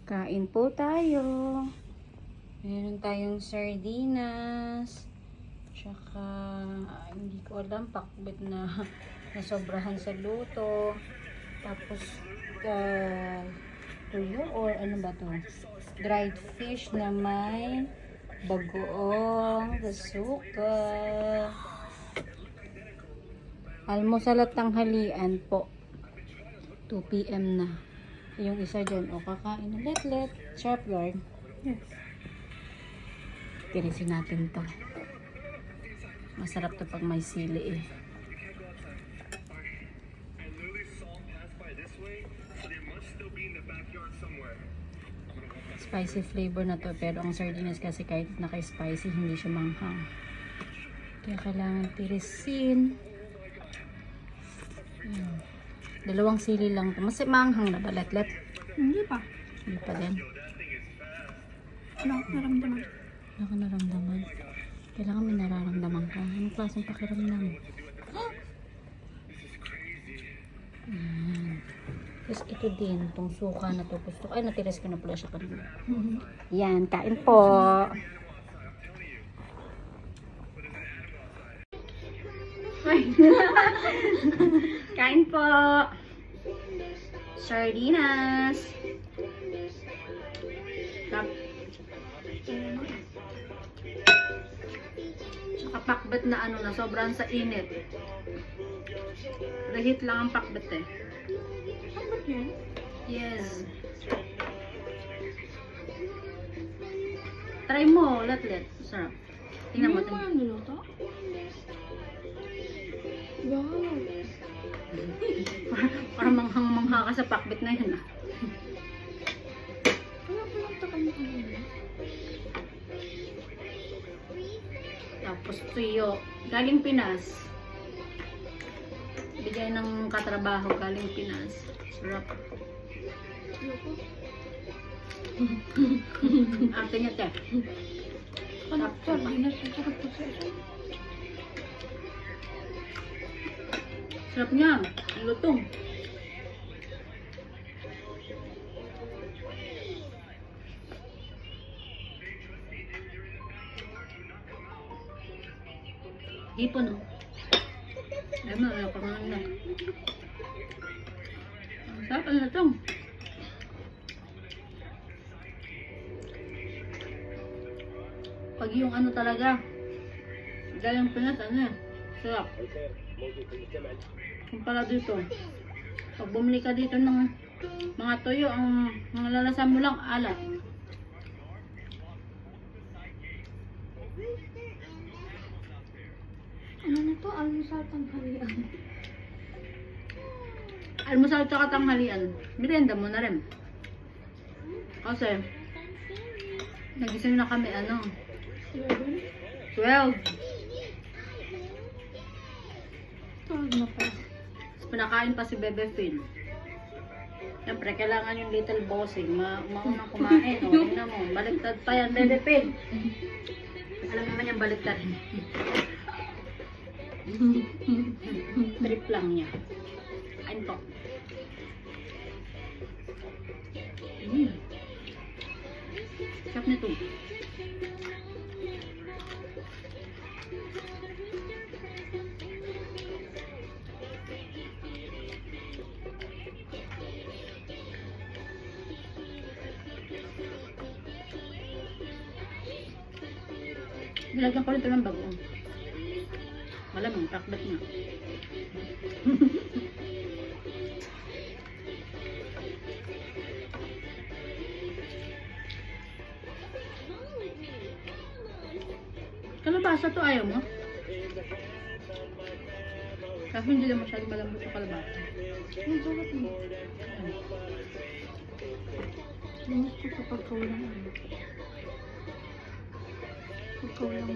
Kain po tayo. Meron tayong sardinas. Tsaka, hindi ko alam, pakbit na nasobrahan sa luto. Tapos, tuyo or ano ba to? Dried fish na may bagoong suka. Almusal at tanghalian po. 2 PM na. Yung isa dyan, o kakain ng letlet, sharp guard. Yes. Tirisin natin to. Masarap to pag may sili eh. Spicy flavor na to, pero ang sardinas kasi kahit naka-spicy, hindi siya manghang. Kaya kailangan tirisin. Dalawang sili lang to. Mas manghang na ba, letlet? Hindi pa. Hindi pa din. Wala akong naramdaman. Wala ka naramdaman. Kailangan may nararamdaman ka. Anong klaseng pakiramdam? Ayan. Tapos ito din, itong suka na to. Gusto ko. Ay, natiris ko na pala siya kanina. Yan, kain po. Kain po. Sardinas. Tsaka pakbet na ano na, sobrang sa init. Reheat lang ang pakbet eh. Bakit yan? Yes. Try mo, letlet. Sarap. Tingnan mo. Hindi mo yung niluto? Wow. Parang manghang-mangha ka sa pakbet na yun ah. Kaya pinagta ka mo kanina. Tapos tuyo. Galing Pinas. Bigay ng katrabaho galing Pinas. Sarap. Ayoko. Arte niya te. Anak, sardinas. Ang sarap po siya. Sarap niya. Lutong. Hipon oh. Ay mo, ayaw ka naman na. Sarap ang lutong. Pag yung ano talaga, galing Pinas, ano eh, sarap. Kumpara dito, pag bumili ka dito ng mga toyo, ang lalasan mo lang, alat. Ano na to? Almusal tanghalian. Almusal tsaka tanghalian, merienda mo na rin. Kasi, nagising na kami, 11? 12. Tawag na pa. Tapos pinakain pa si Bebe Phil. Siyempre, kailangan yung little bossing. Maunang kumain. O, tingnan mo. Baliktad pa yan, Bebe Phil. Alam naman yung baliktad. Trip lang niya. Kain po. Sarap nito. Nilagyan ko rin ito ng bagoong. Malamang, pakbat na. Kalabasa to, ayaw mo? Kasi hindi na masyadong malambot sa kalabasa. Ang sarap mo. Linis ko kapag kaulang ano. Pag kaulang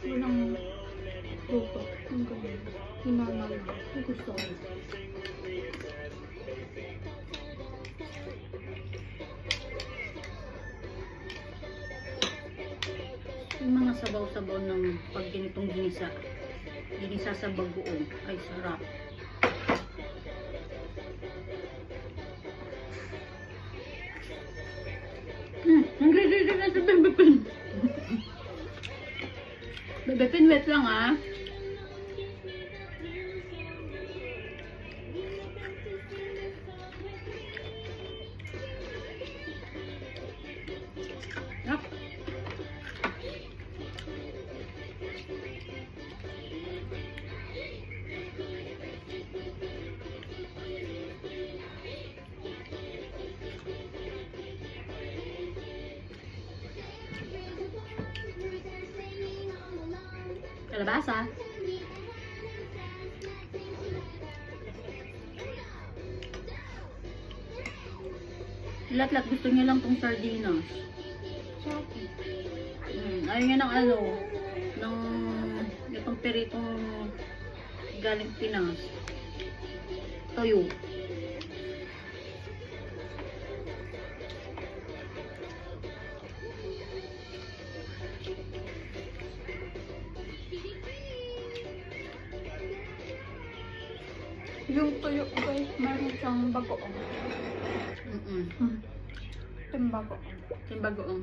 walang lupa. Ang gawin. Hinangal. Ang gusto ko. Yung mga sabaw-sabaw ng pag ganitong ginisa. Ginisa sa bagoong. Ay, sarap. na si Bebe Pin. Bebe Pin, wait lang ah. Yup. Kalabasa. Lahat-lahat gusto niya lang tong sardinas. Sarap. Ayaw niya ng ano, ng itong peritong galing Pinas. Toyo. Yung tuyo guys, meron siyang bagoong. Yung bagoong. Yung bagoong.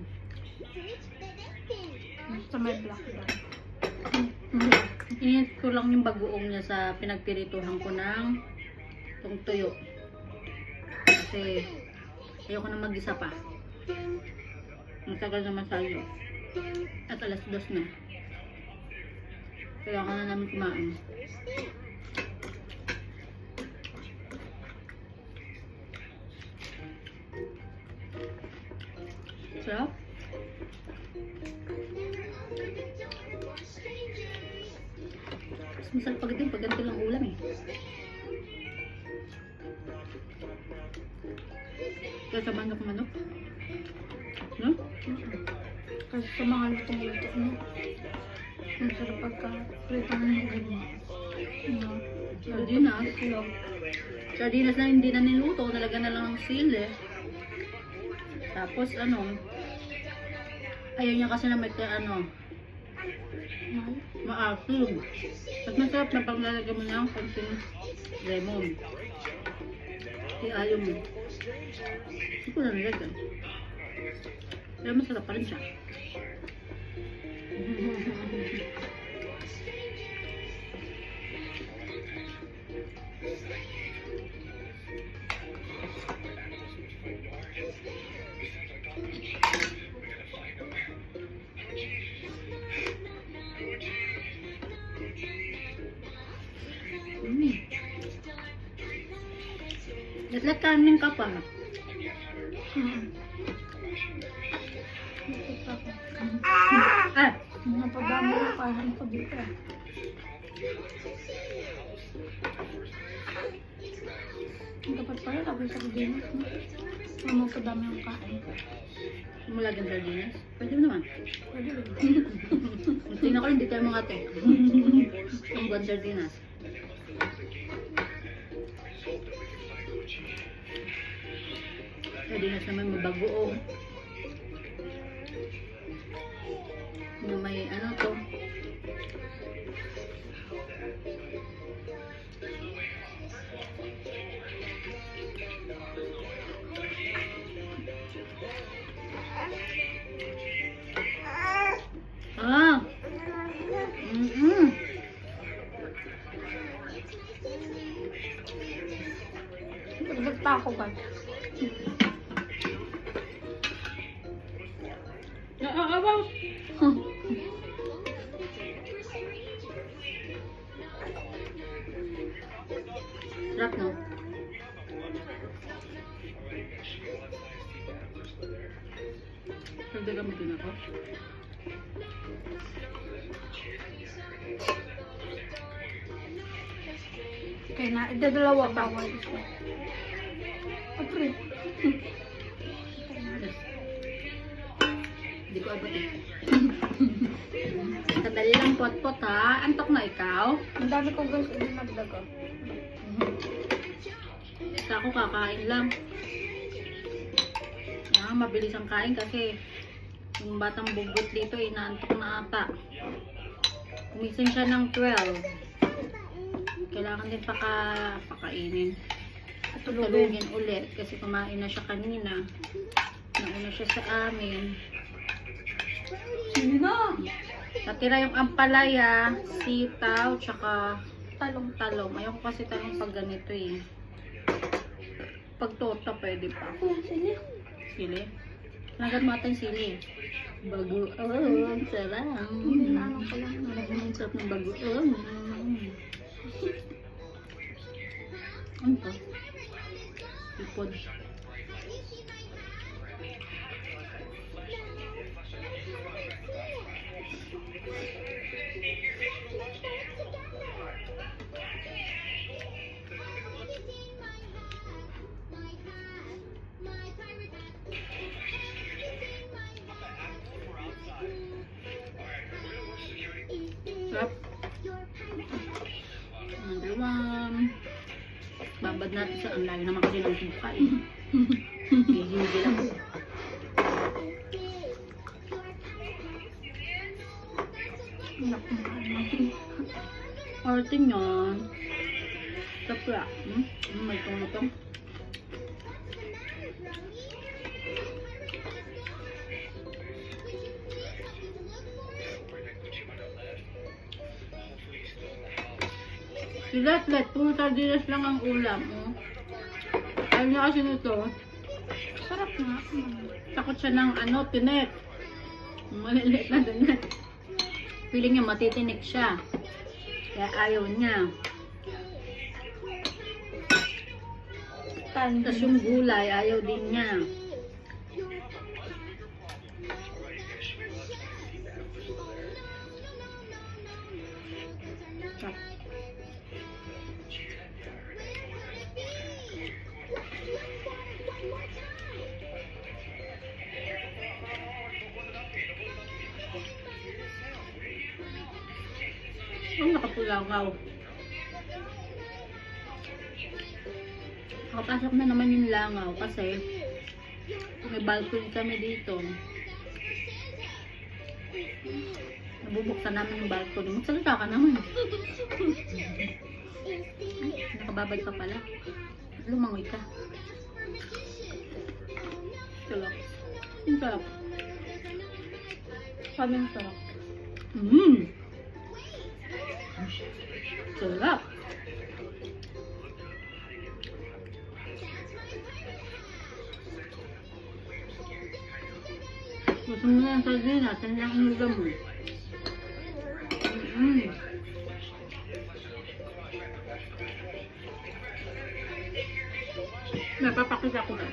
Sa may black daw. Init ko lang yung bagoong niya sa pinagpirituhan ko ng itong tuyo. Kasi ayoko na mag-isa pa. Matagal naman tayo. At alas 2 na. Kailangan na namin kumain. Sarap. Mas masarap pag din pag ganito lang ulam eh. Kaya sa manok-manok. No? Kasi sa mga lutong-luto mo, ang sarap pagka-prito ng ganyan. Sardinas. Sardinas na hindi na niluto. Nalagyan na lang ng sili. Tapos ano, ayaw niya kasi na may ano, maasim. At masarap na pag nalagyan mo niya ang konting lemon. Di ayaw mo. Hindi ko na nilagyan. Pero masarap pa rin siya. Latlat kanin ka pa. Ah! Mga padami na kain ko dito. Dapat pala lagi sa kudinas mo. Mga padami ang kain ko. Mula din sardinas? Pwede mo naman. Pwede rin. Tingnan ko hindi tayo mga ate. Ang buwan sardinas. Sardinas naman mabagoong. Na may ano to. Ah! Nagdagta ako ba? Naaabaw! Sarap, no? Pagdagan mo din ako. Kaya na, idadalawa pa ako. Apre. Hindi ko abot eh. Kadali lang pot-pot ha. Antok na ikaw. Ang dami ko guys, hindi magdaga. Sa ako kakain lang. Mabilis ang kain kasi yung batang bugot dito inaantok na ata. Kumising siya ng 12. Kailangan din pakainin. At tulugin ulit kasi kumain na siya kanina. Nauna siya sa amin. Sige na. Natira yung ampalaya, sitaw, tsaka Talong. talong. Ayoko kasi talong pag ganito eh. Pag tota, pwede pa. Kuya, sige. Sili. Nagat mo ata yung sili. Bago. Oh, ang sarap. Hindi na ano ko lang. Ang sarap ng bago. Ano to? Ipod. Sarap. Number one. Babad natin sa ang layo naman kasi ng buka eh. Hindi lang. Anak mo ka naman. Arte niyan. Tapla. May tumutong. Si Letlet, puro sardinas lang ang ulam. Oh. Ayaw niya kasi nito. Sarap nga. Takot siya ng ano, tinik. Maliliit na tinik. Feeling niya matitinik siya. Kaya ayaw niya. Tapos yung gulay, ayaw din niya. Ang nakapulagaw. Nakapasok na naman yung langaw kasi may balcony kami dito. Nabubuksan namin yung balcony. Magsalita ka naman. Ay, nakababad pa pala. Lumangoy ka. Sarap. Ang sarap. Sabi ng sarap. Sarap. Gusto mo na yung sardinas, yan lang inulam mo. Napapakita ko na.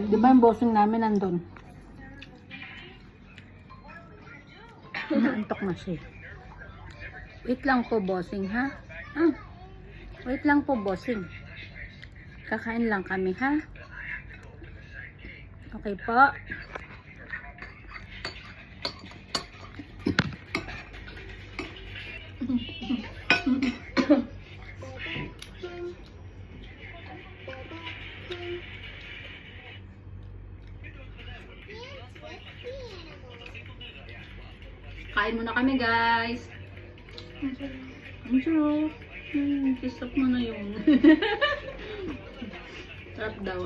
Di ba yung bossing namin nandun? Naantok na siya. Wait lang po, bossing, ha? Wait lang po, bossing. Kakain lang kami, ha? Okay po. Kain muna kami, guys. Ang sarap. Kisap mo na yun. Sarap daw.